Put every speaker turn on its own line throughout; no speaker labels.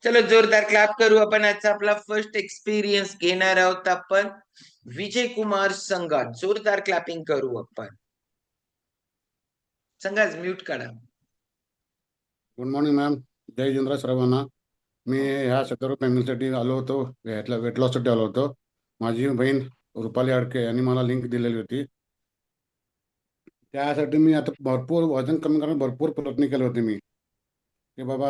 चलो जोरदार क्लॅप करू आपण. आजचा आपला फर्स्ट एक्सपिरियन्स घेणार आहोत आपण विजय कुमार संघात. जोरदार क्लॅपिंग करू आपण. संघाच म्यूट करा.
Good morning ma'am. जय जिंद्रा सर्वांना. मी ह्या सदर फॅमिलीसाठी आलो होतो, ह्यातल्या वेट लॉससाठी आलो होतो. माझी बहीण रुपाली अडके यांनी मला लिंक दिलेली होती. त्यासाठी मी आता भरपूर वजन कमी करण्यात भरपूर प्रयत्न केले होते मी, की बाबा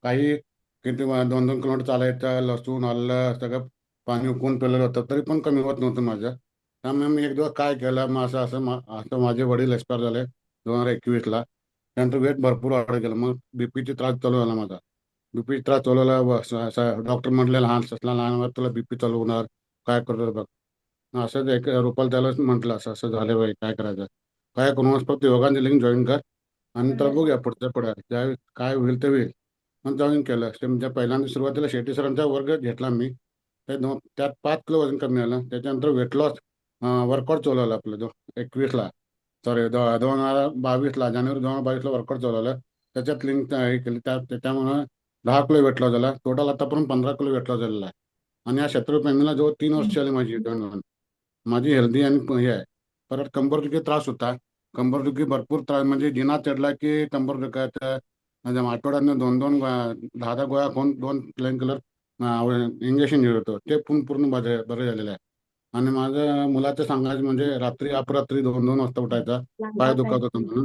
काही किती 2-2 किलोमीटर चालायचं, लसूण आलं सगळं पाणी उकळून पेलेलं होतं, तरी पण कमी होत नव्हतं माझं. त्यामुळे मी एक दिवस काय केलं, मग असं माझे वडील एक्सपायर झाले 2021ला. त्यानंतर वेट भरपूर वाढत गेलं. मग बीपीचा त्रास चालू झाला माझा. बीपी त्रास चालू झाला. डॉक्टर म्हटले लहान वयात तुला बीपी चालू होणार, काय करतो बघ. असंच एक रुपाल त्यालाच म्हटलं असं असं झालं बाई, काय करायचं. काय करून फक्त योगाने लिंक जॉईन कर आणि तर बघूया पुढच्या पुढे ज्यावेळी काय होईल ते होईल. मग जॉईन केलं. ते म्हणजे पहिल्यांदा सुरुवातीला शेट्टी सरांचा वर्ग घेतला मी. त्यात 5 किलो वजन कमी आलं. त्याच्यानंतर वेट लॉस वर्कआउट चालवलं आपलं 21ला, सॉरी 2022ला, जानेवारी 2022ला वर्कआउट चालवलं. त्याच्यात लिंक हे केली. त्यामुळे 10 किलो वेट लॉस झाला. टोटल आतापर्यंत 15 किलो वेट लॉस झालेला आहे. आणि या शत्रू फॅमिलीला जवळ 3 वर्ष आली माझी जॉईन होऊन. माझी हेल्दी आणि हे आहे. परत कंबरदुखी त्रास होता. कंबरदुखी भरपूर त्रास, म्हणजे जिना चढला की कंबर दुखायचं. म्हणजे आठवड्यातनं 2-2 10-10 गोळ्या खाऊन 2 प्लेन कलर इंजेक्शन घेत होतो. ते पूर्ण बरं झालेलं आहे. आणि माझं मुलाचं सांगायचं म्हणजे रात्री अपरात्री 2-2 वाजता उठायचा, पाय दुखत होता म्हणून.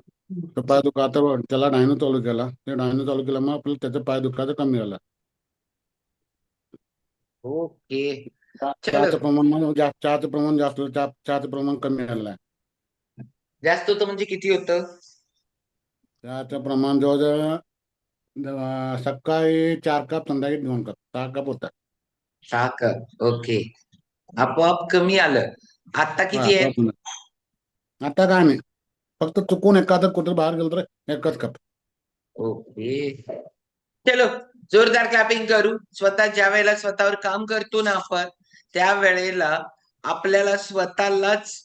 तर पाय दुखा त्याला डायनो चालू केला. ते डायनो चालू केल्यामुळे आपलं त्याचं पाय दुखायचं कमी झालं.
ओके चलो.
चहाचं प्रमाण जास्त होतं. चहाचं प्रमाण कमी झालं आहे.
जास्त होतं म्हणजे किती होतं?
चहाचं प्रमाण जवळजवळ सकाळी 4 कप, संध्याकाळी 2 कप, 6 कप होता.
6 कप. ओके. आपोआप कमी आलं. आता किती आहे?
आता काय नाही, फक्त चुकून एखादं कुठं बाहेर गेलं तर एकच कप.
ओके चलो जोरदार क्लॅपिंग करू. स्वतः ज्या वेळेला स्वतःवर काम करतो ना आपण, त्यावेळेला आपल्याला स्वतःलाच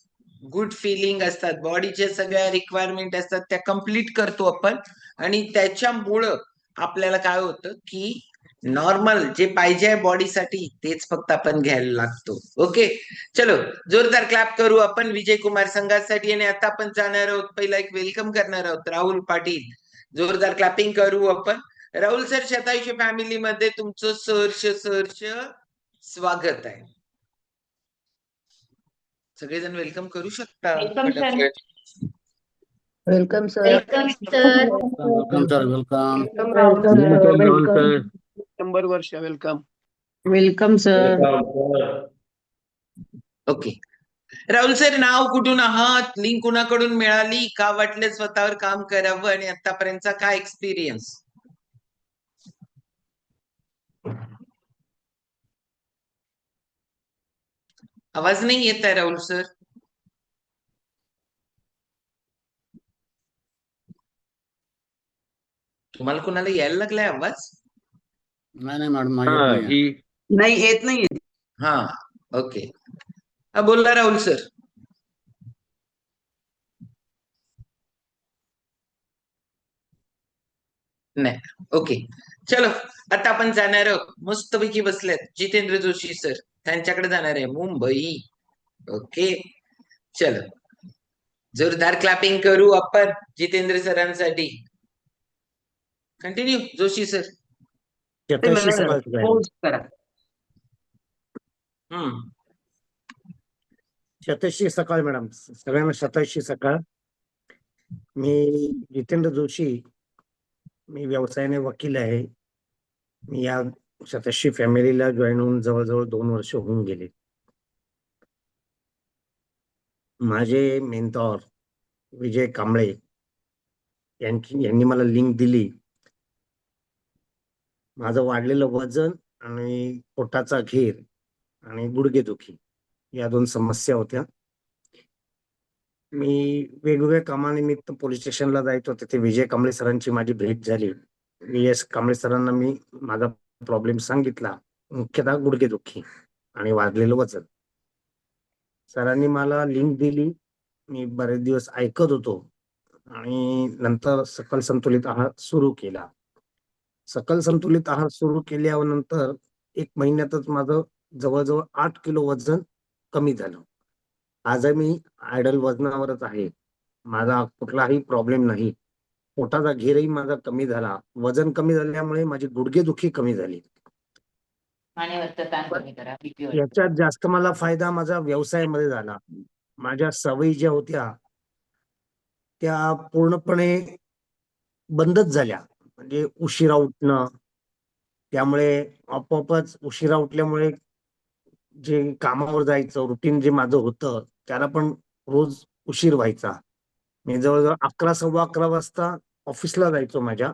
गुड फिलिंग असतात, बॉडीचे सगळ्या रिक्वायरमेंट असतात त्या कम्प्लीट करतो आपण. आणि त्याच्यामुळं आपल्याला काय होतं की नॉर्मल जे पाहिजे बॉडीसाठी तेच फक्त आपण घ्यायला लागतो. ओके चलो जोरदार क्लॅप करू आपण विजय कुमार संघासाठी. आणि आता आपण जाणार आहोत, पहिला एक वेलकम करणार आहोत राहुल पाटील. जोरदार क्लॅपिंग करू आपण. राहुल सर, शतायुषी फॅमिली मध्ये तुमचं सहर्ष स्वागत आहे. सगळेजण वेलकम करू शकता.
Welcome sir.
Welcome sir.
Welcome sir. Welcome.
Welcome
100 वर्ष. Welcome.
Welcome sir.
Okay Rahul sir, नाव कुठून आहात, लिंक कुणाकडून मिळाली, का वाटलं स्वतःवर काम करावं, आणि आतापर्यंतचा काय एक्सपिरियन्स? आवाज नाही येत आहे राहुल सर. तुम्हाला कुणाला यायला लागलाय आवाज?
नाही मॅडम,
नाही येत नाही.
हा ओके. बोला राहुल सर. नाही ओके चलो. आता आपण जाणार आहोत, मस्तपैकी बसलेत जितेंद्र जोशी सर, त्यांच्याकडे जाणार आहे, मुंबई. ओके चलो जोरदार क्लॅपिंग करू आपण जितेंद्र सरांसाठी. Continue Joshi sir.
शतशी सकाळ मॅडम, सगळ्यांना शतशी सकाळ. मी जितेंद्र जोशी, मी व्यवसायाने वकील आहे. मी या शतशी फॅमिलीला जॉईन होऊन जवळजवळ 2 वर्ष होऊन गेले. माझे मेंटॉर विजय कांबळे यांनी मला लिंक दिली. माझं वाढलेलं वजन आणि पोटाचा घेर आणि गुडघेदुखी या 2 समस्या होत्या. मी वेगवेगळ्या कामानिमित्त पोलीस स्टेशनला जायचो. तिथे विजय कांबळे सरांची माझी भेट झाली. विजय कांबळे सरांना मी माझा प्रॉब्लेम सांगितला, मुख्यतः गुडघेदुखी आणि वाढलेलं वजन. सरांनी मला लिंक दिली. मी बरेच दिवस ऐकत होतो आणि नंतर सकल संतुलित आहार सुरू केला. सकल संतुलित आहार सुरू केल्यानंतर 1 महिन्यातच माझं जवळजवळ 8 किलो वजन कमी झालं. आज मी आयडल वजनावरच आहे. माझा कुठलाही प्रॉब्लेम नाही. पोटाचा घेरही माझा कमी झाला. वजन कमी झाल्यामुळे माझी गुडघेदुखी कमी झाली.
मानेवरचा ताण कमी करा, BP वर.
याच्यात जास्त मला फायदा माझा व्यवसायामध्ये झाला. माझ्या सवयी ज्या होत्या त्या पूर्णपणे बंदच झाल्या. म्हणजे उशिरा उठणं, त्यामुळे आपोआपच उशिरा उठल्यामुळे जे कामावर जायचं रुटीन जे माझं होतं त्याला पण रोज उशीर व्हायचा. मी जवळजवळ 11, 11:15 वाजता ऑफिसला जायचो माझ्या.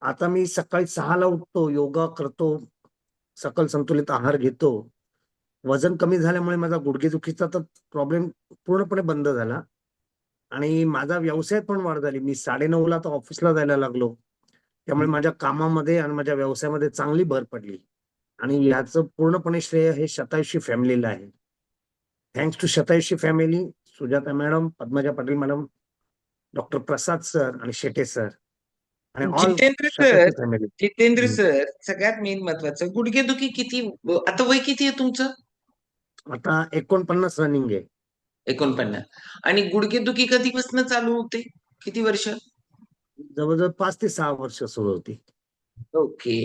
आता मी सकाळी 6ला उठतो, योगा करतो, सकल संतुलित आहार घेतो. वजन कमी झाल्यामुळे माझा गुडघेदुखीचा तर प्रॉब्लेम पूर्णपणे बंद झाला आणि माझा व्यवसाय पण वाढ झाली. मी 9:30ला तर ऑफिसला जायला लागलो. त्यामुळे माझ्या कामामध्ये आणि माझ्या व्यवसायामध्ये चांगली भर पडली आणि याचं पूर्णपणे श्रेय हे शतायुषी फॅमिलीला आहे. Thanks to Shatayushi family, Sujata madam, Padmaja Patil madam, doctor Prasad sir आणि शेटे सर आणि all
Jitendra sir,
Shatayushi family.
Jitendra sir, सगळ्यात मेन महत्वाचं, गुडघेदुखी किती, आता वय किती आहे तुमचं?
आता 49 रनिंग आहे.
49. आणि गुडघेदुखी कधीपासून चालू होते? किती वर्ष?
जवळजवळ 5 ते 6 वर्ष सुरू होती.
ओके,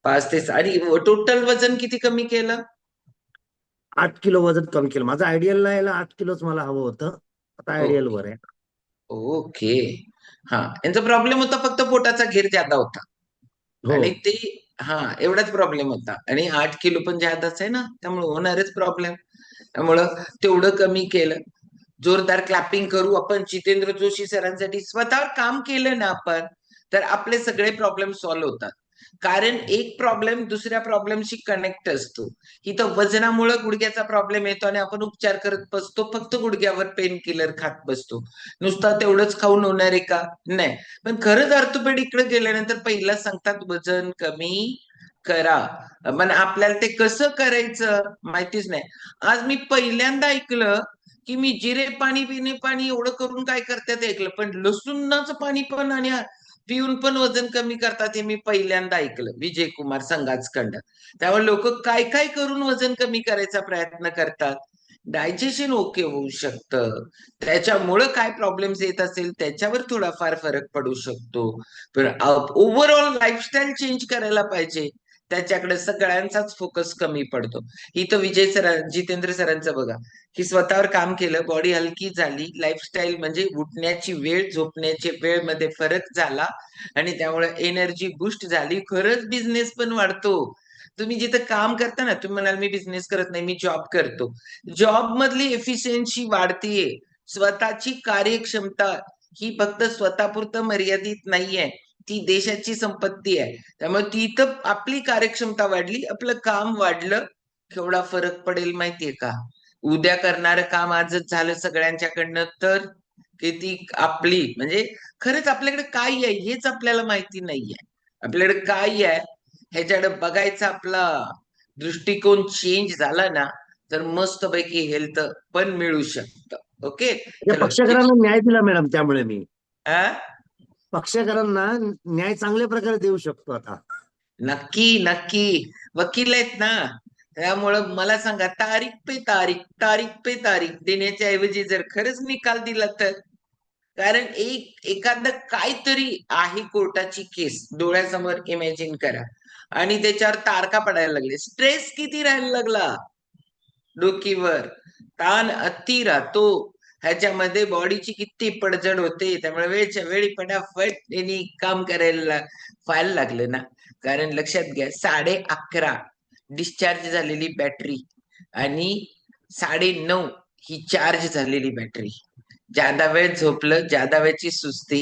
5 ते 6. आणि टोटल वजन किती कमी केलं?
8 किलो वजन कमी केलं. माझं आयडियल यायला 8 किलोच मला हवं होतं. आता आयडियल वर आहे.
ओके. हा, यांचा प्रॉब्लेम होता फक्त पोटाचा घेर ज्यादा होता
हो.
आणि ते एवढाच प्रॉब्लेम होता. आणि 8 किलो पण ज्यादाच आहे ना, त्यामुळे होणारच प्रॉब्लेम. त्यामुळं तेवढं कमी केलं. जोरदार क्लॅपिंग करू आपण जितेंद्र जोशी सरांसाठी. स्वतःवर काम केलं ना आपण तर आपले सगळे प्रॉब्लेम सॉल्व्ह होतात. कारण एक प्रॉब्लेम दुसऱ्या प्रॉब्लेमशी कनेक्ट असतो. इथं वजनामुळे गुडघ्याचा प्रॉब्लेम येतो आणि आपण उपचार करत बसतो, फक्त गुडघ्यावर पेन किलर खात बसतो. नुसतं तेवढंच खाऊन होणार आहे का? नाही. पण खरंच ऑर्थोपेडिकडे गेल्यानंतर पहिला सांगतात वजन कमी करा. पण आपल्याला ते कसं करायचं माहितीच नाही. आज मी पहिल्यांदा ऐकलं की मी जिरे पाणी बिने पाणी एवढं करून काय करतात ऐकलं, पण लसूणाचं पाणी पण आणि पिऊन पण वजन कमी करतात हे मी पहिल्यांदा ऐकलं विजय कुमार संघाचकडं. त्यामुळे लोक काय काय करून वजन कमी करायचा प्रयत्न करतात. डायजेशन ओके होऊ शकतं, त्याच्यामुळं काय प्रॉब्लेम्स येत असेल त्याच्यावर थोडाफार फरक पडू शकतो. पण ओव्हरऑल लाईफस्टाईल चेंज करायला पाहिजे, त्याच्याकडे सगळ्यांचाच फोकस कमी पडतो. इथं विजय सर, जितेंद्र सरांचं बघा, की स्वतःवर काम केलं, बॉडी हलकी झाली, लाईफस्टाईल म्हणजे उठण्याची वेळ झोपण्याची वेळ मध्ये फरक झाला आणि त्यामुळे एनर्जी बूस्ट झाली. खरंच बिझनेस पण वाढतो. तुम्ही जिथं काम करता ना, तुम्ही म्हणाल मी बिझनेस करत नाही, मी जॉब करतो, जॉब मधली एफिशियन्सी वाढतीये. स्वतःची कार्यक्षमता ही फक्त स्वतःपुरतं मर्यादित नाहीये, ती देशाची संपत्ती आहे. त्यामुळे ती तर आपली कार्यक्षमता वाढली, आपलं काम वाढलं, केवढा फरक पडेल माहितीये का? उद्या करणारं काम आजच झालं सगळ्यांच्याकडनं तर किती आपली म्हणजे खरंच आपल्याकडे काय आहे हेच आपल्याला माहिती नाहीये. आपल्याकडे काय आहे ह्याच्याकडे बघायचा आपला दृष्टिकोन चेंज झाला ना तर मस्तपैकी हेल्थ पण मिळू शकतं. ओके,
त्या
चलो.
पक्षकारांना न्याय दिला मॅडम, त्यामुळे मी
आ?
पक्षकारांना न्याय चांगल्या प्रकारे देऊ शकतो आता.
नक्की नक्की, वकील आहेत ना, त्यामुळं मला सांगा, तारीख पे तारीख, तारीख पे तारीख देण्याच्या ऐवजी जर खरंच निकाल दिला तर, कारण एखादं काहीतरी आहे कोर्टाची केस डोळ्यासमोर इमॅजिन करा आणि त्याच्यावर तारखा पडायला लागले, स्ट्रेस किती राहायला लागला डोकीवर, ताण अति राहतो, ह्याच्यामध्ये बॉडीची किती पडझड होते. त्यामुळे वेळच्या वेळी फटाफट त्यांनी काम करायला व्हायला लागलं ना. कारण लक्षात घ्या, 11:30 डिस्चार्ज झालेली बॅटरी आणि 9:30 ही चार्ज झालेली बॅटरी. ज्यादा वेळ झोपलं, ज्यादा वेळची सुस्ती,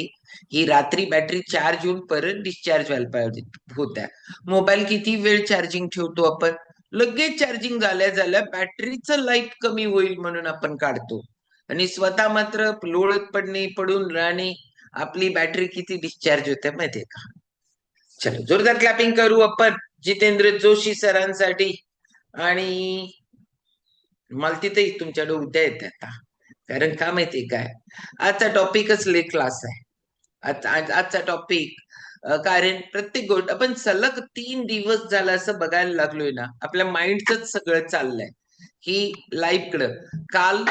ही रात्री बॅटरी चार्ज होऊन परत डिस्चार्ज व्हायला पाहिजे होत्या. मोबाईल किती वेळ चार्जिंग ठेवतो आपण, लगेच चार्जिंग झाल्या झाल्या बॅटरीचं लाईफ कमी होईल म्हणून आपण काढतो आणि स्वतः मात्र लोळत पडून राहणे, आपली बॅटरी किती डिस्चार्ज होते माहितीये का? चलो, जोरदार क्लॅपिंग करू आपण जितेंद्र जोशी सरांसाठी. आणि मला तिथे तुमच्याकडे उद्या येते आता, कारण का माहितीये काय, आजचा टॉपिकच लय क्लास आहे. आजचा टॉपिक कारण प्रत्येक गोष्ट आपण सलग 3 दिवस झालं असं बघायला लागलोय ना, आपल्या माइंडच सगळं चाललंय की लाईफकडं. काल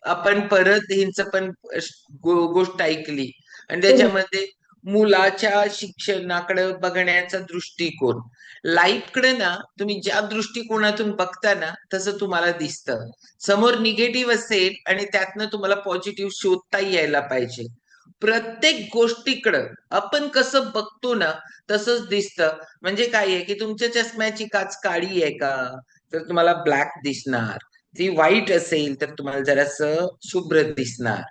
आपण परत हिंच पण गोष्ट ऐकली आणि त्याच्यामध्ये मुलाच्या शिक्षणाकडे बघण्याचा दृष्टिकोन. लाईफकडे ना तुम्ही ज्या दृष्टिकोनातून बघता ना तसं तुम्हाला दिसतं. समोर निगेटिव्ह असेल आणि त्यातनं तुम्हाला पॉझिटिव्ह शोधता यायला पाहिजे. प्रत्येक गोष्टीकडं आपण कसं बघतो ना तसंच दिसतं. म्हणजे काय आहे की तुमच्या चष्म्याची काच काळी आहे का, तर तुम्हाला ब्लॅक दिसणार. ती व्हाईट असेल तर तुम्हाला जरासं शुभ्र दिसणार.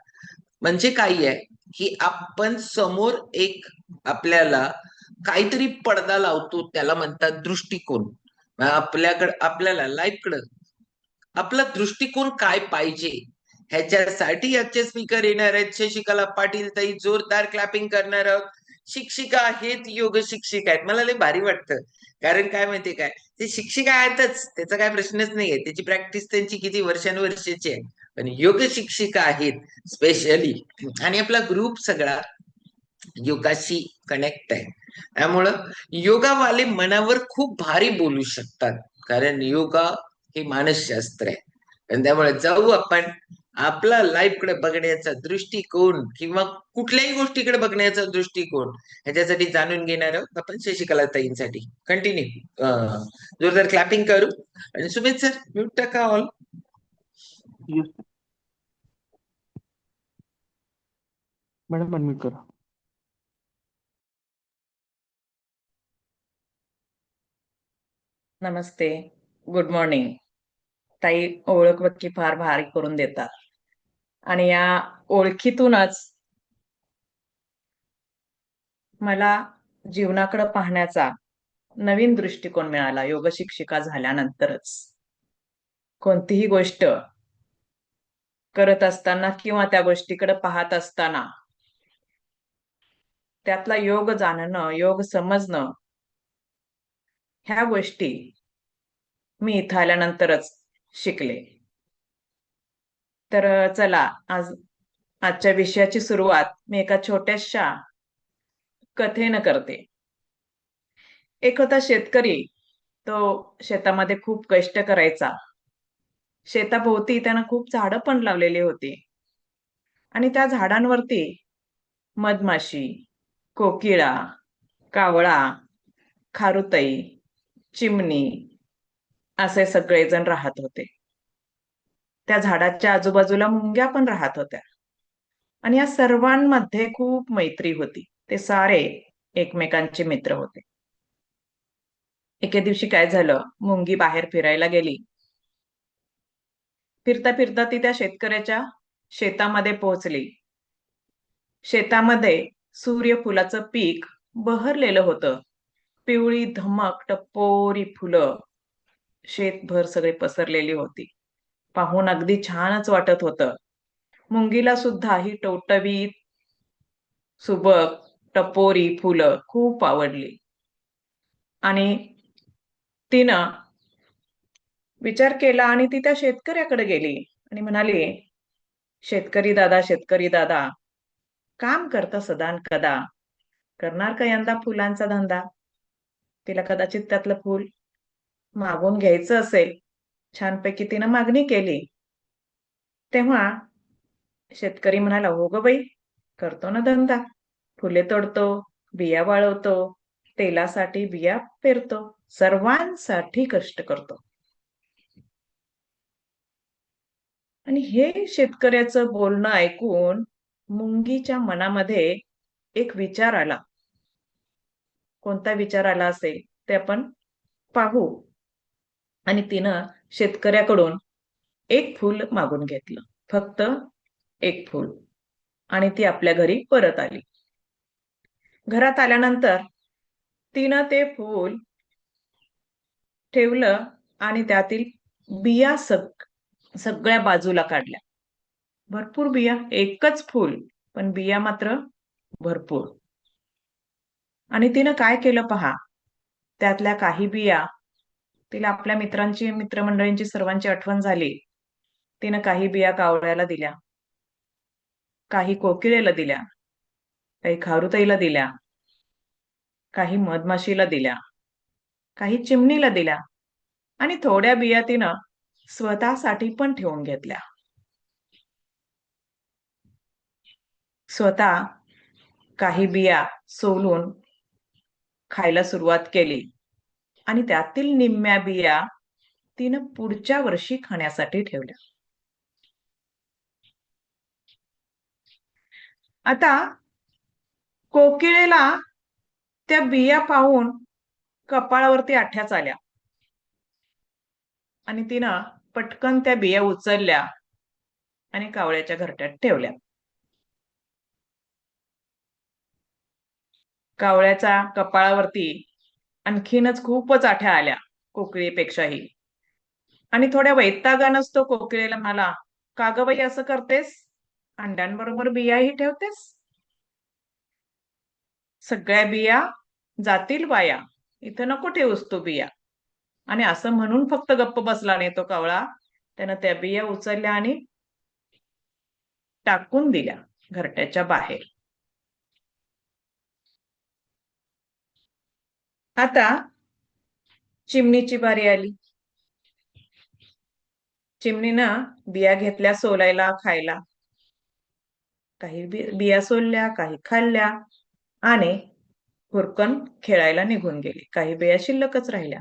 म्हणजे काय आहे की आपण समोर एक आपल्याला काहीतरी पडदा लावतो, त्याला म्हणतात दृष्टिकोन. आपल्याला लाईफकडं आपला दृष्टिकोन काय पाहिजे ह्याच्यासाठी आजचे स्पीकर येणार आहेत. शशिकला पाटील ताई, जोरदार क्लॅपिंग करणार आहोत. शिक्षिका आहेत, योग शिक्षिका आहेत. मला लय भारी वाटतं, कारण काय माहितीये काय, ते शिक्षिका आहेतच, त्याचा काय प्रश्नच नाहीये. त्याची प्रॅक्टिस त्यांची किती वर्षानुवर्षाची आहे, पण योग शिक्षिका आहेत स्पेशली. आणि आपला ग्रुप सगळा योगाशी कनेक्ट आहे. त्यामुळं योगावाले मनावर खूप भारी बोलू शकतात, कारण योगा हे मानसशास्त्र आहे. आणि त्यामुळे जाऊ आपण आपला लाईफकडे बघण्याचा दृष्टिकोन किंवा कुठल्याही गोष्टीकडे बघण्याचा दृष्टिकोन ह्याच्यासाठी जाणून घेणार आहोत आपण शशिकला ताईंसाठी. कंटिन्यू जोरदार क्लॅपिंग करू. आणि सुमित सर म्यूट टाका ऑल.
मॅडम अनम्यूट करा.
नमस्ते, गुड मॉर्निंग. ताई ओळख की फार भारी करून देतात आणि या ओळखीतूनच मला जीवनाकडे पाहण्याचा नवीन दृष्टिकोन मिळाला योग शिक्षिका झाल्यानंतरच. कोणतीही गोष्ट करत असताना किंवा त्या गोष्टीकडे पाहत असताना त्यातला योग जाणणं, योग समजणं, ह्या गोष्टी मी इथं आल्यानंतरच शिकले. तर चला आजच्या विषयाची सुरुवात मी एका छोट्याशा कथेनं करते. एक होता शेतकरी. तो शेतामध्ये खूप कष्ट करायचा. शेताभोवती त्यानं खूप झाडं पण लावलेली होती आणि त्या झाडांवरती मधमाशी, कोकिळा, कावळा, खारुताई, चिमणी असे सगळेजण राहत होते. त्या झाडाच्या आजूबाजूला मुंग्या पण राहत होत्या आणि या सर्वांमध्ये खूप मैत्री होती. ते सारे एकमेकांचे मित्र होते. एके दिवशी काय झालं, मुंगी बाहेर फिरायला गेली. फिरता फिरता ती त्या शेतकऱ्याच्या शेतामध्ये पोहोचली. शेतामध्ये सूर्यफुलाचं पीक बहरलेलं होतं. पिवळी धमक टपोरी फुलं शेतभर सगळे पसरलेली होती. पाहून अगदी छानच वाटत होतं. मुंगीला सुद्धा ही टवटवीत सुबक टपोरी फुलं खूप आवडली आणि तिनं विचार केला आणि ती त्या शेतकऱ्याकडे गेली आणि म्हणाली, शेतकरी दादा, काम करता सदान कदा, करणार का यंदा फुलांचा धंदा? तिला कदाचित त्यातलं फूल मागून घ्यायचं असेल. छानपैकी तिनं मागणी केली. तेव्हा शेतकरी म्हणाला, हो ग बाई, करतो ना धंदा. फुले तोडतो, बिया वाळवतो, तेलासाठी बिया पेरतो, सर्वांसाठी कष्ट करतो. आणि हे शेतकऱ्याचं बोलणं ऐकून मुंगीच्या मनामध्ये एक विचार आला. कोणता विचार आला असेल ते आपण पाहू. आणि तिनं शेतकऱ्याकडून एक फूल मागून घेतलं, फक्त एक फूल, आणि ती आपल्या घरी परत आली. घरात आल्यानंतर तिनं ते फूल ठेवलं आणि त्यातील बिया सगळ्या बाजूला काढल्या. भरपूर बिया, एकच फूल पण बिया मात्र भरपूर. आणि तिनं काय केलं पहा, त्यातल्या काही बिया, तिला आपल्या मित्रमंडळींची सर्वांची आठवण झाली. तिनं काही बिया कावळ्याला दिल्या, काही कोकिळेला दिल्या, काही खारुताईला दिल्या, काही मधमाशीला दिल्या, काही चिमणीला दिल्या आणि थोड्या बिया तिनं स्वतःसाठी पण ठेवून घेतल्या. स्वतः काही बिया सोलून खायला सुरुवात केली आणि त्यातील निम्म्या बिया तिनं पुढच्या वर्षी खाण्यासाठी ठेवल्या. आता कोकिळेला त्या बिया पाहून कपाळावरती आठ्याच आल्या आणि तिनं पटकन त्या बिया उचलल्या आणि कावळ्याच्या घरट्यात ठेवल्या. कावळ्याच्या कपाळावरती आणखीनच खूपच आठ्या आल्या कोकिळेपेक्षाही, आणि थोड्या वैतागानंच तो कोकिळेला म्हणाला, का ग बाई असं करतेस, अंड्यांबरोबर बियाही ठेवतेस, सगळ्या बिया जातील वाया, इथं नको ठेवूस तू बिया. आणि असं म्हणून फक्त गप्प बसला नाही तो कावळा, त्यानं त्या बिया उचलल्या आणि टाकून दिल्या घरट्याच्या बाहेर. आता चिमणीची बारी आली. चिमणीनं बिया घेतल्या सोलायला, खायला. काही बिया सोलल्या, काही खाल्ल्या आणि हुरकन खेळायला निघून गेली. काही बिया शिल्लकच राहिल्या.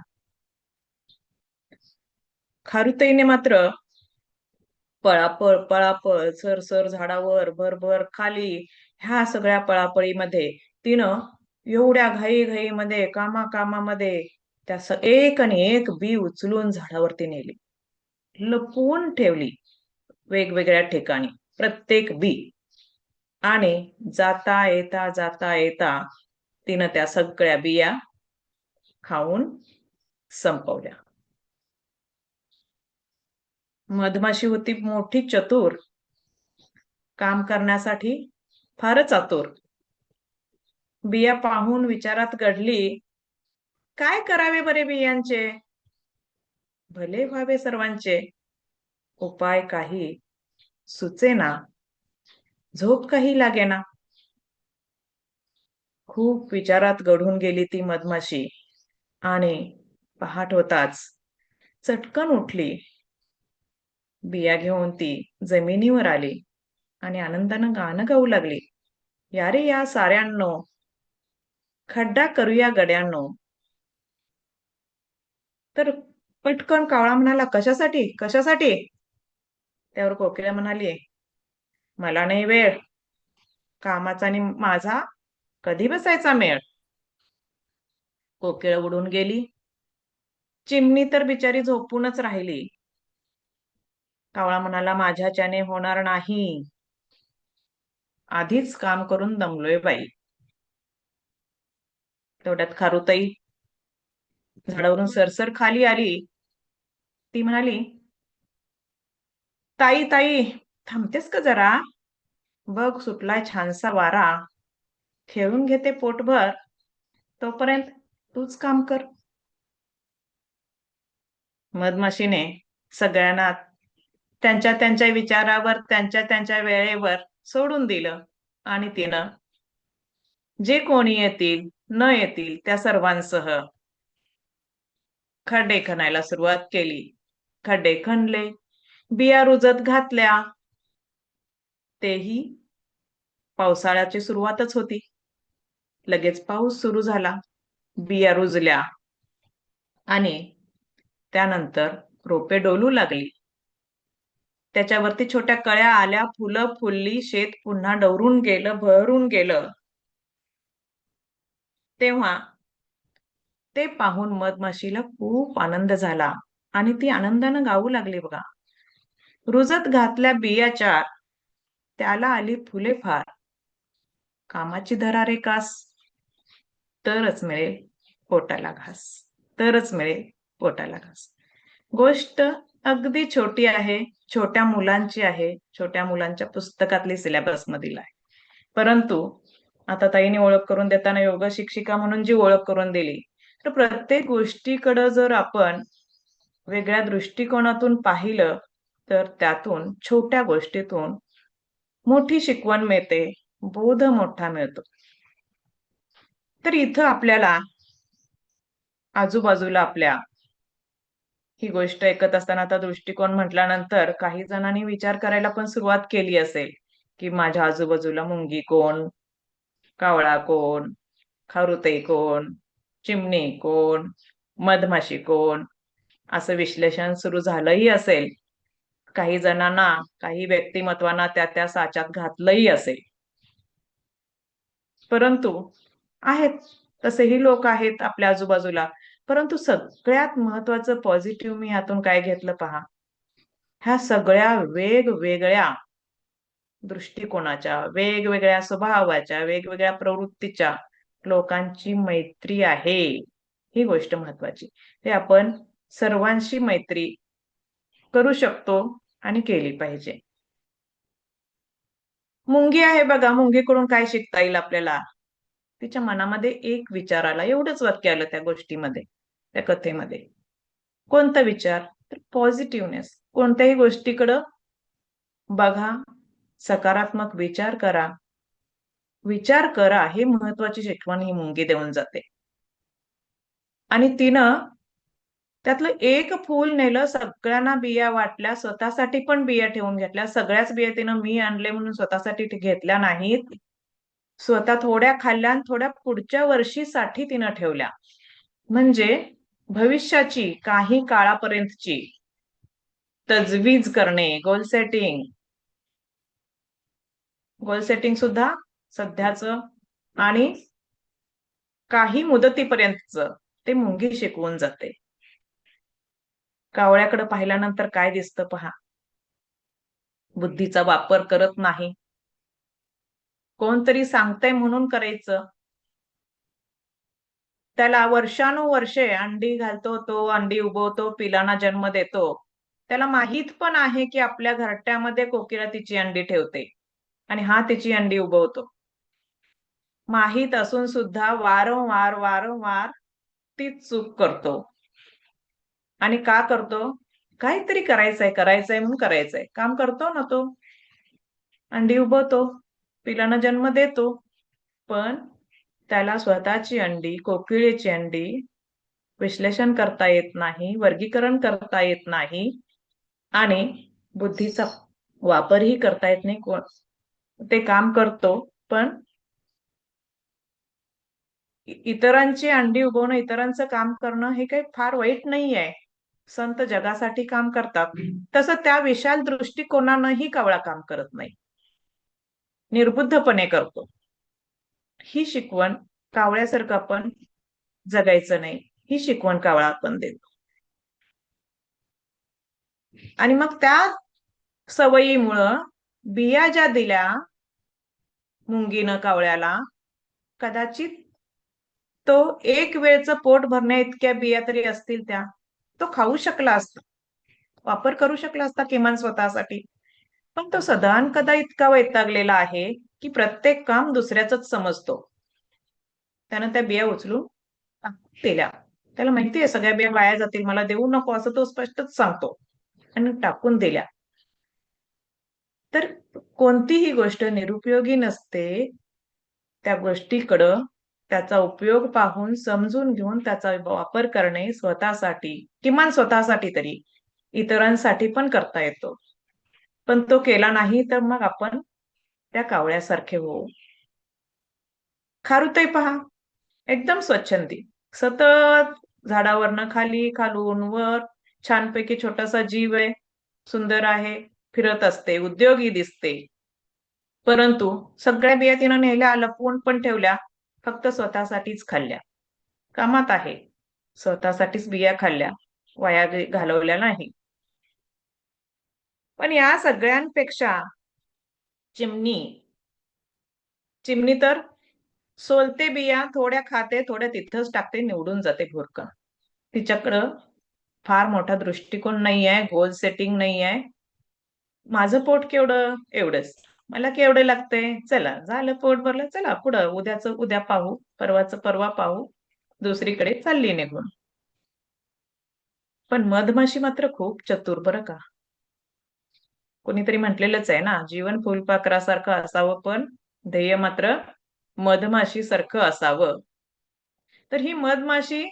खारुताईने मात्र पळापळ पळापळ, सर झाडावर, भर खाली, ह्या सगळ्या पळापळीमध्ये तिनं एवढ्या घाईमध्ये, कामामध्ये त्या एक आणि एक बी उचलून झाडावरती नेली, लपवून ठेवली वेगवेगळ्या ठिकाणी प्रत्येक बी. आणि जाता येता तिनं त्या सगळ्या बिया खाऊन संपवल्या. मधमाशी होती मोठी चतुर, काम करण्यासाठी फारच आतुर. बिया पाहून विचारात घडली, काय करावे बरे बियांचे, भले व्हावे सर्वांचे. उपाय काही सुचेना, झोप काही लागेना. खूप विचारात गढून गेली ती मधमाशी आणि पहाट होताच चटकन उठली. बिया घेऊन ती जमिनीवर आली आणि आनंदानं गाणं गाऊ लागली, या रे या साऱ्यांनो, खड्डा करूया गड्यांनो. तर पटकन कावळा म्हणाला, कशासाठी कशासाठी? त्यावर कोकिळा म्हणाली, मला नाही वेळ, कामाचा आणि माझा कधी बसायचा मेळ. कोकिळ उडून गेली. चिमणी तर बिचारी झोपूनच राहिली. कावळा म्हणाला, माझ्याच्याने होणार नाही, आधीच काम करून दमलोय बाई. तेवढ्यात खारुताई झाडावरून सरसर खाली आली. ती म्हणाली, ताई थांबतेस का जरा, बघ सुटलाय छानसा वारा, खेळून घेते पोटभर, तोपर्यंत तूच काम कर. मधमाशीने सगळ्यांना त्यांच्या विचारावर, त्यांच्या वेळेवर सोडून दिलं आणि तिनं जे कोणी येतील न येतील त्या सर्वांसह खड्डे खणायला सुरुवात केली. खड्डे खणले, बिया रुजत घातल्या. तेही पावसाळ्याची सुरुवातच होती. लगेच पाऊस सुरू झाला, बिया रुजल्या आणि त्यानंतर रोपे डोलू लागली. त्याच्यावरती छोट्या कळ्या आल्या, फुलं फुलली, शेत पुन्हा डवरून गेलं, भरून गेलं. तेव्हा ते पाहून मधमाशीला खूप आनंद झाला आणि ती आनंदानं गाऊ लागली बघा, रुजत घातल्या बियाच्या त्याला आली फुले फार, कामाची धरा रे कास, तरच मिळेल पोटाला घास, तरच मिळेल पोटाला घास. गोष्ट अगदी छोटी आहे, छोट्या मुलांची आहे, छोट्या मुलांच्या पुस्तकातली सिलेबस मधील आहे. परंतु आता ताईने ओळख करून देताना योगा शिक्षिका म्हणून जी ओळख करून दिली, तर प्रत्येक गोष्टीकडे जर आपण वेगळ्या दृष्टिकोनातून पाहिलं तर त्यातून, छोट्या गोष्टीतून मोठी शिकवण मिळते, बोध मोठा मिळतो. तर इथं आपल्याला आजूबाजूला आपल्या ही गोष्ट ऐकत असताना आता दृष्टिकोन म्हटल्यानंतर काही जणांनी विचार करायला पण सुरुवात केली असेल की माझ्या आजूबाजूला मुंगी कोण, कावळा कोण, खारुताई कोण, चिमणी कोण, मधमाशी कोण, असं विश्लेषण सुरू झालंही असेल. काही जणांना, काही व्यक्तिमत्वांना त्या साच्यात घातलंही असेल. परंतु आहेत, तसेही लोक आहेत आपल्या आजूबाजूला. परंतु सगळ्यात महत्वाचं पॉझिटिव्ह मी यातून काय घेतलं पहा. ह्या सगळ्या वेगवेगळ्या दृष्टिकोनाच्या, वेगवेगळ्या स्वभावाच्या, वेगवेगळ्या प्रवृत्तीच्या लोकांची मैत्री आहे. ही गोष्ट महत्वाची. ते आपण सर्वांशी मैत्री करू शकतो आणि केली पाहिजे. मुंगी आहे बघा, मुंगीकडून काय शिकता येईल आपल्याला. तिच्या मनामध्ये एक विचार आला, एवढंच वाक्य आलं त्या गोष्टीमध्ये, त्या कथेमध्ये. कोणता विचार? तर पॉझिटिव्हनेस. कोणत्याही गोष्टीकडं बघा, सकारात्मक विचार करा. विचार करा, हे महत्वाची शिकवण ही मुंगी देऊन जाते. आणि तिनं त्यातलं एक फूल नेलं, सगळ्यांना बिया वाटल्या, स्वतःसाठी पण बिया ठेवून घेतल्या. सगळ्याच बिया तिनं मी आणले म्हणून स्वतःसाठी घेतल्या नाहीत. स्वतः थोड्या खाल्ल्या आणि थोड्या पुढच्या वर्षीसाठी तिनं ठेवल्या. म्हणजे भविष्याची, काही काळापर्यंतची तजवीज करणे, गोल सेटिंग सुद्धा सध्याचं आणि काही मुदतीपर्यंतच ते मुंगी शिकवून जाते. कावळ्याकडे पाहिल्यानंतर काय दिसतं पहा. बुद्धीचा वापर करत नाही. कोणतरी सांगतंय म्हणून करायचं. त्याला वर्षानुवर्षे अंडी घालतो, तो अंडी उबवतो, पिलांना जन्म देतो. त्याला माहित पण आहे की आपल्या घरट्यामध्ये कोकिळा तिची अंडी ठेवते आणि हा तिची अंडी उबवतो. माहित असून सुद्धा वारंवार तीच चूक करतो. आणि का करतो? काहीतरी करायचंय म्हणून करायचंय. काम करतो ना तो. अंडी उबवतो, पिलांना जन्म देतो. पण त्याला स्वतःची अंडी, कोकिळेची अंडी विश्लेषण करता येत नाही, वर्गीकरण करता येत नाही आणि बुद्धीचा वापरही करता येत नाही. ते काम करतो, पण इतरांची अंडी उबवणं, इतरांचं काम करणं हे काही फार वाईट नाहीये. संत जगासाठी काम करतात. तसं त्या विशाल दृष्टिकोनानंही कावळा काम करत नाही, निर्बुद्धपणे करतो. ही शिकवण कावळ्यासारखं आपण जगायचं नाही, ही शिकवण कावळा आपण देतो. आणि मग त्या सवयीमुळं बिया ज्या दिल्या मुंगीनं कावळ्याला, कदाचित तो एक वेळचं पोट भरण्या इतक्या बिया तरी असतील त्या, तो खाऊ शकला असता, वापर करू शकला असता किमान स्वतःसाठी. पण तो सदान कदा इतका वैतागलेला आहे की प्रत्येक काम दुसऱ्याच समजतो. त्यानं त्या बिया उचलून दिल्या. त्याला माहितीये सगळ्या बिया वाया जातील, मला देऊ नको असं तो स्पष्टच सांगतो आणि टाकून दिल्या. तर कोणतीही गोष्ट निरुपयोगी नसते. त्या गोष्टीकडं त्याचा उपयोग पाहून, समजून घेऊन त्याचा वापर करणे स्वतःसाठी, किमान स्वतःसाठी तरी, इतरांसाठी पण करता येतो. पण तो केला नाही तर मग आपण त्या कावळ्यासारखे होऊ. खारुताई पहा, एकदम स्वच्छंदी, सतत झाडावरनं खाली, खालून वर, छानपैकी छोटासा जीव आहे, सुंदर आहे, फिरत असते, उद्योगी दिसते. परंतु सगळ्या बिया तिनं नेल्या, लपवून पण ठेवल्या, फक्त स्वतःसाठीच खाल्ल्या. कामात आहे, स्वतःसाठीच बिया खाल्ल्या, वाया घालवल्या नाही. पण या सगळ्यांपेक्षा चिमणी तर सोलते बिया, थोड्या खाते, थोड्या तिथंच टाकते, निवडून जाते भुरकन. तिच्याकडं फार मोठा दृष्टिकोन नाहीये, गोल सेटिंग नाहीये. माझं पोट केवढं, एवढंच, मला केवढं लागतंय, चला झालं पोट भरलं, चला पुढं, उद्याचं उद्या पाहू, परवाचं परवा पाहू, दुसरीकडे चालली निघून. पण मधमाशी मात्र खूप चतुर बरं का. कोणीतरी म्हटलेलंच आहे ना, जीवन फुलपाखरासारखं असावं पण ध्येय मात्र मधमाशी सारखं असावं. तर ही मधमाशी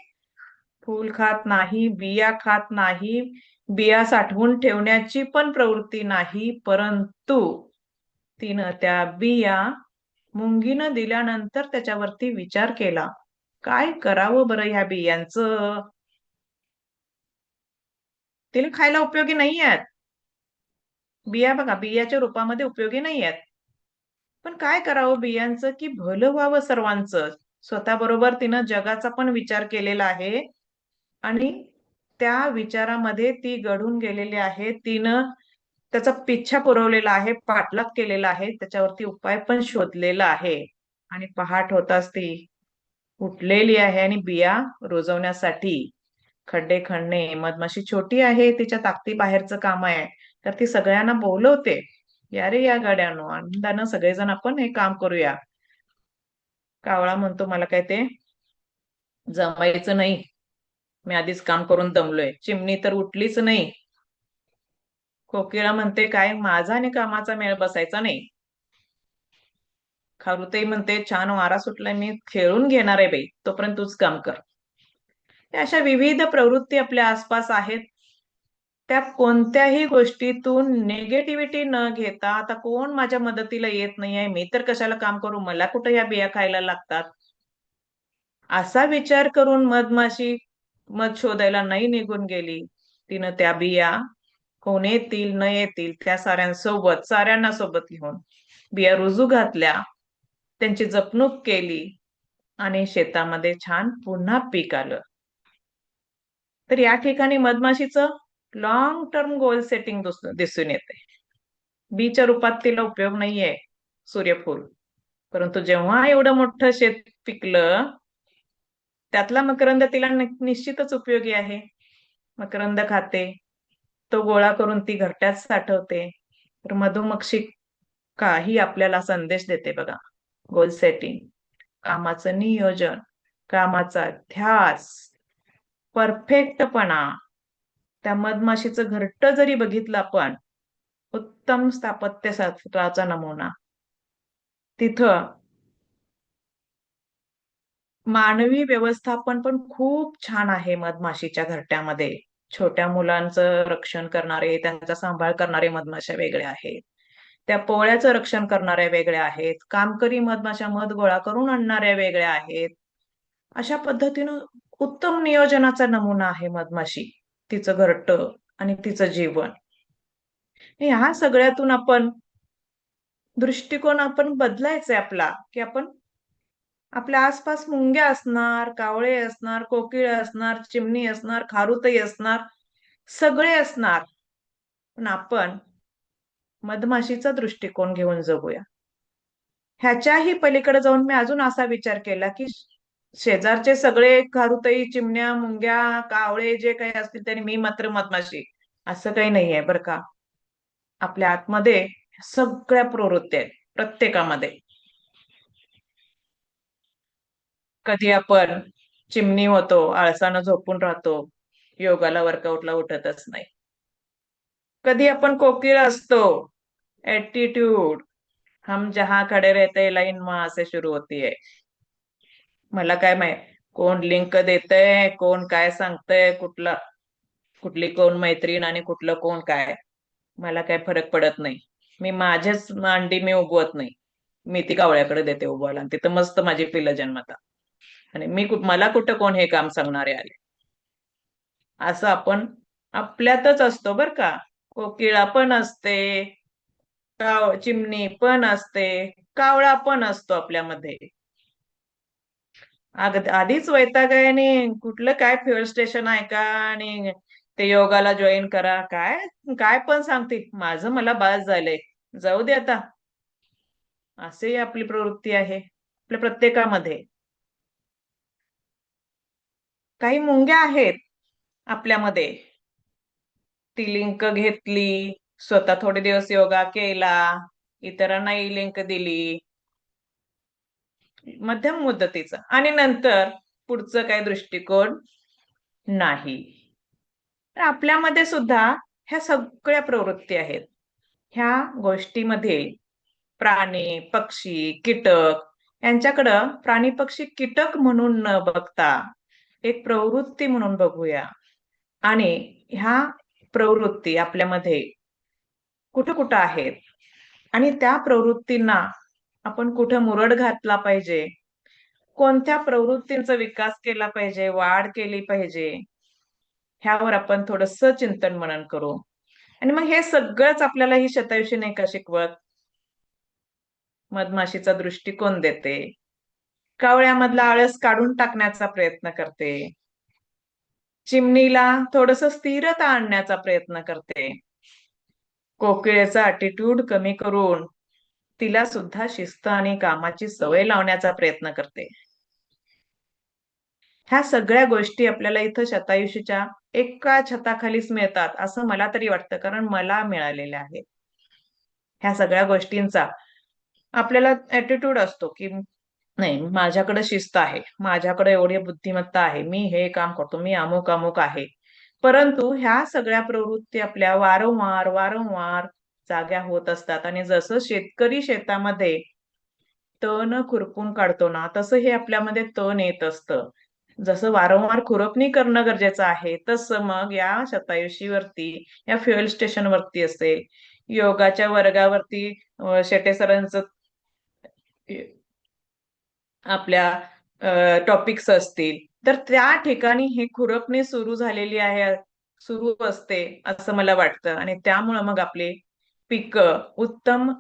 फूल खात नाही, बिया खात नाही, बिया साठवून ठेवण्याची पण प्रवृत्ती नाही, परंतु तिनं त्या बिया मुंगीनं दिल्यानंतर त्याच्यावरती विचार केला, काय करावं बरं ह्या बियांचं? तिला खायला उपयोगी नाही आहेत. बिया बघा, बियाच्या रूपामध्ये उपयोगी नाही आहेत. पण काय करावं बियांचं की भलं व्हावं सर्वांचं. स्वतःबरोबर तिनं जगाचा पण विचार केलेला आहे आणि त्या विचारामध्ये ती घडून गेलेली आहे. तिनं त्याचा पिच्छा पुरवलेला आहे, पाठलाग केलेला आहे, त्याच्यावरती उपाय पण शोधलेला आहे. आणि पहाट होताच ती उठलेली आहे आणि बिया रुजवण्यासाठी खड्डे खणणे. मधमाशी छोटी आहे, तिच्या ताकदीबाहेरचं काम आहे. तर ती सगळ्यांना बोलवते, या रे या गाड्यानो, आनंदानं सगळेजण आपण हे काम करूया. कावळा म्हणतो, मला काय ते जमायचं नाही, मी आधीच काम करून दमलोय. चिमणी तर उठलीच नाही. कोकिळा म्हणते, काय माझा आणि कामाचा मेळ बसायचा नाही. खारुताई म्हणते, छान वारा सुटलाय, मी खेळून घेणार आहे बाई, तोपर्यंत तूच काम कर. अशा विविध प्रवृत्ती आपल्या आसपास आहेत. त्या कोणत्याही गोष्टीतून निगेटिव्हिटी न घेता, आता कोण माझ्या मदतीला येत नाहीये, मी तर कशाला काम करू, मला कुठे या बिया खायला लागतात, असा विचार करून मधमाशी मध शोधायला नाही निघून गेली. तिनं त्या बिया कोण येतील न येतील त्या साऱ्यांना सोबत घेऊन बिया रुजू घातल्या, त्यांची जपणूक केली आणि शेतामध्ये छान पुन्हा पीक आलं. तर या ठिकाणी मधमाशीचं लॉंग टर्म गोल सेटिंग दिसून येते. बीच्या रूपात तिला उपयोग नाहीये सूर्यफूल, परंतु जेव्हा एवढं मोठं शेत पिकलं, त्यातला मकरंद तिला निश्चितच उपयोगी आहे. मकरंद खाते, तो गोळा करून ती घरट्यात साठवते. तर मधुमक्षी काही आपल्याला संदेश देते बघा. गोल सेटिंग, कामाचं नियोजन, कामाचा ध्यास, परफेक्टपणा. त्या मधमाशीचं घरटं जरी बघितलं आपण, उत्तम स्थापत्यशास्त्राचा नमुना. तिथं मानवी व्यवस्थापन पण खूप छान आहे मधमाशीच्या घरट्यामध्ये. छोट्या मुलांचं रक्षण करणारे, त्यांचा सांभाळ करणारे मधमाशा वेगळ्या आहेत, त्या पोळ्याचं रक्षण करणाऱ्या वेगळ्या आहेत, कामकरी मधमाशा मध गोळा करून आणणाऱ्या वेगळ्या आहेत. अशा पद्धतीनं उत्तम नियोजनाचा नमुना आहे मधमाशी, तिचं घरटं आणि तिचं जीवन. ह्या सगळ्यातून आपण दृष्टिकोन आपण बदलायचंय आपला, की आपण आपल्या आसपास मुंग्या असणार, कावळे असणार, कोकिळ असणार, चिमणी असणार, खारुताई असणार, सगळे असणार, पण आपण मधमाशीचा दृष्टिकोन घेऊन जगूया. ह्याच्याही पलीकडे जाऊन मी अजून असा विचार केला की शेजारचे सगळे खारुताई, चिमण्या, मुंग्या, कावळे जे काही असतील त्यांनी मी मात्र मधमाशी, असं काही नाहीये बरं का. आपल्या आतमध्ये सगळ्या प्रवृत्ती आहेत प्रत्येकामध्ये. कधी आपण चिमणी होतो, आळसानं झोपून राहतो, योगाला वर्कआउटला उठतच नाही. कधी आपण कोकिळ असतो, ऍटिट्यूड, हम जहां खडे रहते लाईन वहां से शुरू होती है. मला काय माहित कोण लिंक देतंय, कोण काय सांगतंय, कुठली कोण मैत्रीण आणि कुठलं कोण काय, मला काय फरक पडत नाही. मी माझ्याच मांडी मी उगवत नाही, मी ती कावळ्याकडे देते उगवायला, आणि तिथं मस्त माझी पिलं जन्मतात. आणि मला कुठं कोण हे काम सांगणारे आले. असं आपण आपल्यातच असतो बर का. कोकिळा पण असते, चिमणी पण असते, कावळा पण असतो आपल्यामध्ये. आधीच वैताग आहे आणि कुठलं काय फ्युएल स्टेशन आहे का आणि ते योगाला जॉईन करा, काय काय पण सांगतील. माझं मला बास झालंय, जाऊ दे आता. असे आपली प्रवृत्ती आहे आपल्या प्रत्येकामध्ये. काही मुंग्या आहेत आपल्यामध्ये, ती लिंक घेतली, स्वतः थोडे दिवस योगा केला, इतरांनाही लिंक दिली मध्यम मुदतीचा, आणि नंतर पुढचं काही दृष्टिकोन नाही. तर आपल्यामध्ये सुद्धा ह्या सगळ्या प्रवृत्ती आहेत. ह्या गोष्टीमध्ये प्राणी, पक्षी, कीटक यांच्याकडं प्राणी पक्षी कीटक म्हणून न बघता एक प्रवृत्ती म्हणून बघूया आणि ह्या प्रवृत्ती आपल्यामध्ये कुठं कुठं आहेत आणि त्या प्रवृत्तींना आपण कुठं मुरड घातला पाहिजे, कोणत्या प्रवृत्तींचा विकास केला पाहिजे, वाढ केली पाहिजे, ह्यावर आपण थोडस चिंतन मनन करू. आणि मग हे सगळंच आपल्याला ही शतायुषी नाही का शिकवत. मधमाशीचा दृष्टिकोन देते, कावळ्यामधला आळस काढून टाकण्याचा प्रयत्न करते, चिमणीला थोडस स्थिरता आणण्याचा प्रयत्न करते, कोकिळेचा अटिट्यूड कमी करून तिला सुद्धा शिस्त आणि कामाची सवय लावण्याचा प्रयत्न करते. ह्या सगळ्या गोष्टी आपल्याला इथं शतायुषीच्या एका छताखालीच मिळतात असं मला तरी वाटतं, कारण मला मिळालेल्या आहेत. ह्या सगळ्या गोष्टींचा आपल्याला ऍटिट्यूड असतो की नाही, माझ्याकडे शिस्त आहे, माझ्याकडे एवढी बुद्धिमत्ता आहे, मी हे काम करतो, मी अमुक अमुक आहे. परंतु ह्या सगळ्या प्रवृत्ती आपल्या वारंवार वारंवार जाग्या होत असतात. आणि जसं शेतकरी शेतामध्ये तण खुरपून काढतो ना, तसं हे आपल्यामध्ये तण येत असतं. जसं वारंवार खुरपणी करणं गरजेचं आहे, तसं मग या शतायुषीवरती, या फ्युएल स्टेशन वरती असेल, योगाच्या वर्गावरती शेटे सरांचं आपल्या टॉपिक्स असतील, तर त्या ठिकाणी ही खुरपणी सुरू झालेली आहे, सुरू असते असं मला वाटतं. आणि त्यामुळं मग आपले पिकं उत्तम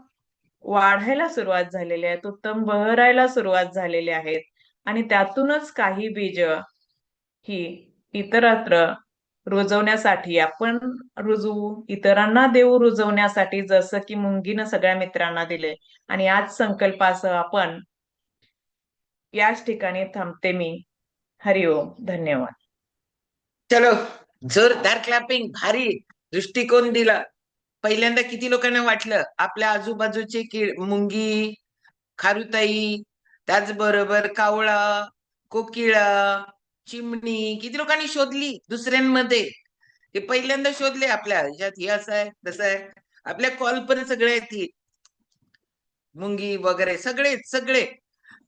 वाढायला सुरुवात झालेली आहेत, उत्तम बहरायला सुरुवात झालेली आहेत. आणि त्यातूनच काही बीज ही इतरत्र रुजवण्यासाठी आपण रुजवू, इतरांना देऊ रुजवण्यासाठी, जसं की मुंगीनं सगळ्या मित्रांना दिले. आणि आज संकल्पासह आपण याच ठिकाणी थांबते मी. हरिओम, धन्यवाद.
चलो, जोरदार क्लॅपिंग. भारी दृष्टिकोन दिला. पहिल्यांदा किती लोकांना वाटलं आपल्या आजूबाजूचे मुंगी, खारुताई, त्याचबरोबर कावळा, कोकिळा, चिमणी किती लोकांनी शोधली दुसऱ्यांमध्ये. ते पहिल्यांदा शोधले आपल्या ह्याच्यात, हे असं आहे तसं आहे. आपल्या कॉल पण सगळे आहेत, मुंगी वगैरे सगळे.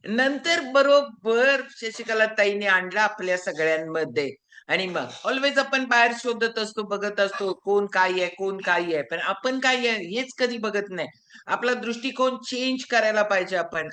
नंतर बरोबर शशिकला ताईने आणला आपल्या सगळ्यांमध्ये. आणि मग ऑलवेज आपण बाहेर शोधत असतो, बघत असतो कोण काय आहे, पण आपण काय आहे हेच कधी बघत नाही. आपला दृष्टिकोन चेंज करायला पाहिजे आपण.